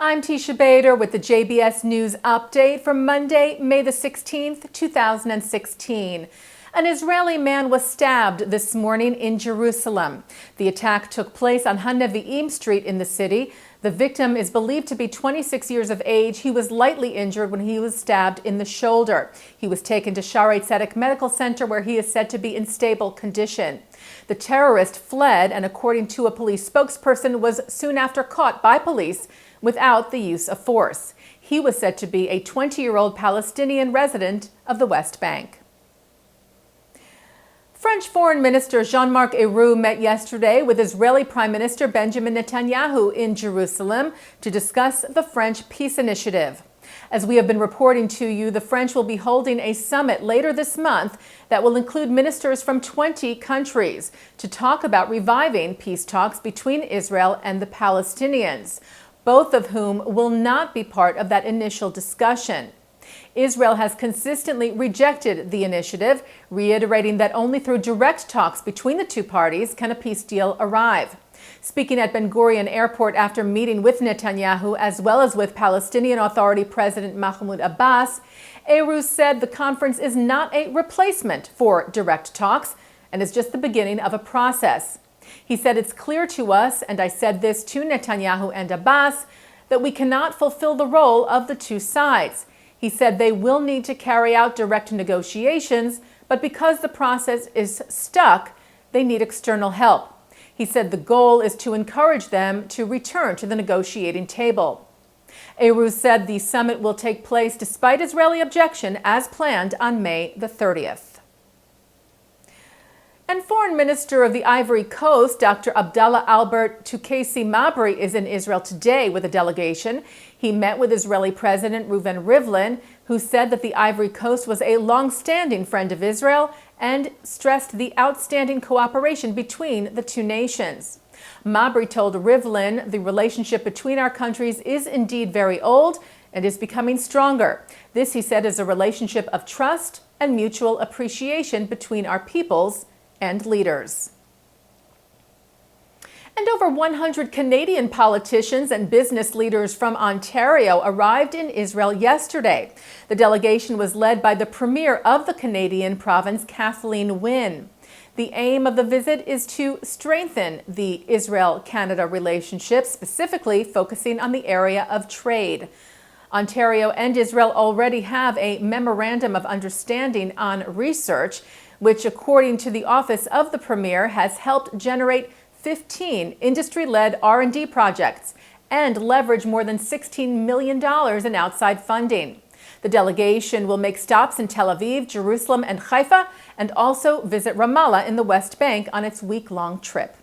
I'm Teisha Bader with the JBS News Update for Monday, May the 16th, 2016. An Israeli man was stabbed this morning in Jerusalem. The attack took place on Hanevi'im Street in the city. The victim is believed to be 26 years of age. He was lightly injured when he was stabbed in the shoulder. He was taken to Shaarei Tzedek Medical Center, where he is said to be in stable condition. The terrorist fled and, according to a police spokesperson, was soon after caught by police without the use of force. He was said to be a 20-year-old Palestinian resident of the West Bank. French Foreign Minister Jean-Marc Ayrault met yesterday with Israeli Prime Minister Benjamin Netanyahu in Jerusalem to discuss the French peace initiative. As we have been reporting to you, the French will be holding a summit later this month that will include ministers from 20 countries to talk about reviving peace talks between Israel and the Palestinians, both of whom will not be part of that initial discussion. Israel has consistently rejected the initiative, reiterating that only through direct talks between the two parties can a peace deal arrive. Speaking at Ben Gurion Airport after meeting with Netanyahu as well as with Palestinian Authority President Mahmoud Abbas, Ayrault said the conference is not a replacement for direct talks and is just the beginning of a process. He said, "It's clear to us, and I said this to Netanyahu and Abbas, that we cannot fulfill the role of the two sides." He said they will need to carry out direct negotiations, but because the process is stuck, they need external help. He said the goal is to encourage them to return to the negotiating table. Ayrault said the summit will take place despite Israeli objection as planned on May the 30th. And Foreign Minister of the Ivory Coast, Dr. Abdallah Albert Toukesi Mabry, is in Israel today with a delegation. He met with Israeli President Reuven Rivlin, who said that the Ivory Coast was a long-standing friend of Israel and stressed the outstanding cooperation between the two nations. Mabry told Rivlin the relationship between our countries is indeed very old and is becoming stronger. This, he said, is a relationship of trust and mutual appreciation between our peoples and leaders. And over 100 Canadian politicians and business leaders from Ontario arrived in Israel yesterday. The delegation was led by the Premier of the Canadian province, Kathleen Wynne. The aim of the visit is to strengthen the Israel-Canada relationship, specifically focusing on the area of trade. Ontario and Israel already have a memorandum of understanding on research, which, according to the Office of the Premier, has helped generate 15 industry-led R&D projects and leverage more than $16 million in outside funding. The delegation will make stops in Tel Aviv, Jerusalem, and Haifa, and also visit Ramallah in the West Bank on its week-long trip.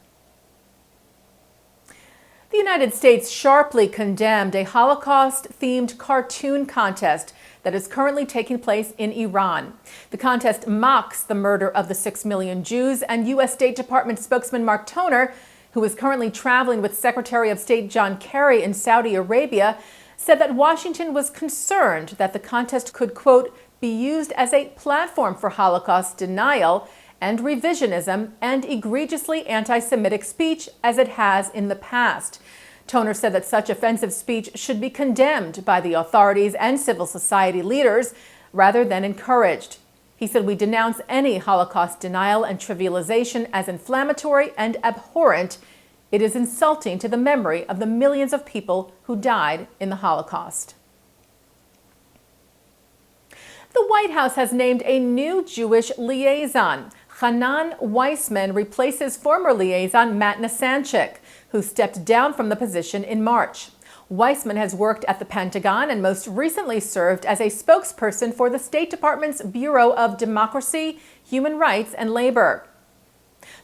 The United States sharply condemned a Holocaust-themed cartoon contest that is currently taking place in Iran. The contest mocks the murder of the 6 million Jews, and U.S. State Department spokesman Mark Toner, who is currently traveling with Secretary of State John Kerry in Saudi Arabia, said that Washington was concerned that the contest could, quote, be used as a platform for Holocaust denial and revisionism and egregiously anti-Semitic speech as it has in the past. Toner said that such offensive speech should be condemned by the authorities and civil society leaders rather than encouraged. He said, "We denounce any Holocaust denial and trivialization as inflammatory and abhorrent. It is insulting to the memory of the millions of people who died in the Holocaust." The White House has named a new Jewish liaison. Hanan Weissman replaces former liaison Matt Nasanchik, who stepped down from the position in March. Weissman has worked at the Pentagon and most recently served as a spokesperson for the State Department's Bureau of Democracy, Human Rights, and Labor.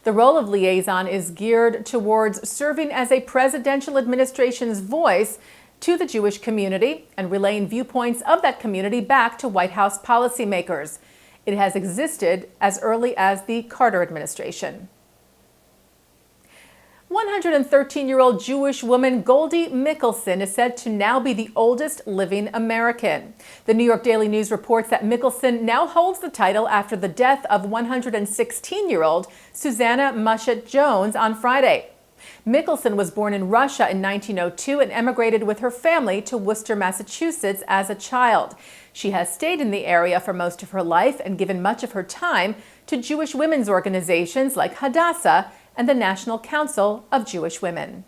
The role of liaison is geared towards serving as a presidential administration's voice to the Jewish community and relaying viewpoints of that community back to White House policymakers. It has existed as early as the Carter administration. 113-year-old Jewish woman Goldie Michelson is said to now be the oldest living American. The New York Daily News reports that Michelson now holds the title after the death of 116-year-old Susanna Mushet Jones on Friday. Michelson was born in Russia in 1902 and emigrated with her family to Worcester, Massachusetts as a child. She has stayed in the area for most of her life and given much of her time to Jewish women's organizations like Hadassah and the National Council of Jewish Women.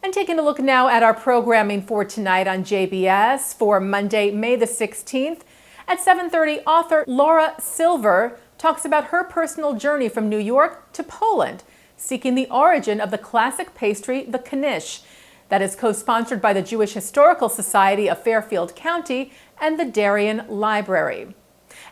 And taking a look now at our programming for tonight on JBS for Monday, May the 16th. At 7:30, author Laura Silver talks about her personal journey from New York to Poland, seeking the origin of the classic pastry, the knish, that is co-sponsored by the Jewish Historical Society of Fairfield County and the Darien Library.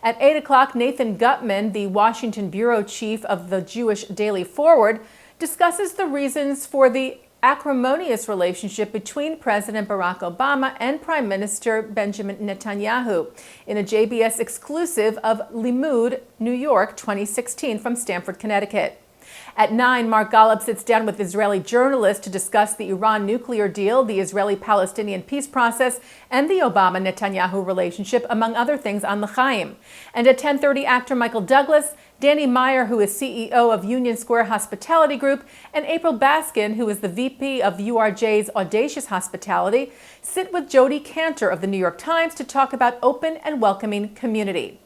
At 8 o'clock, Nathan Gutman, the Washington bureau chief of the Jewish Daily Forward, discusses the reasons for the acrimonious relationship between President Barack Obama and Prime Minister Benjamin Netanyahu in a JBS exclusive of Limud, New York, 2016 from Stamford, Connecticut. At 9, Mark Golub sits down with Israeli journalists to discuss the Iran nuclear deal, the Israeli-Palestinian peace process, and the Obama-Netanyahu relationship, among other things, on L'chaim. And at 10:30, actor Michael Douglas, Danny Meyer, who is CEO of Union Square Hospitality Group, and April Baskin, who is the VP of URJ's Audacious Hospitality, sit with Jody Cantor of the New York Times to talk about open and welcoming community.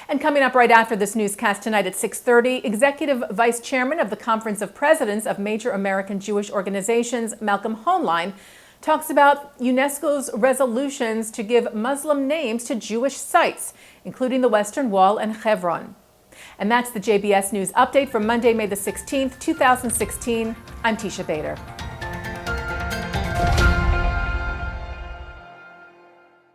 And coming up right after this newscast tonight at 6:30, Executive Vice Chairman of the Conference of Presidents of Major American Jewish Organizations, Malcolm Hoenlein, talks about UNESCO's resolutions to give Muslim names to Jewish sites, including the Western Wall and Hebron. And that's the JBS News Update for Monday, May the 16th, 2016. I'm Teisha Bader.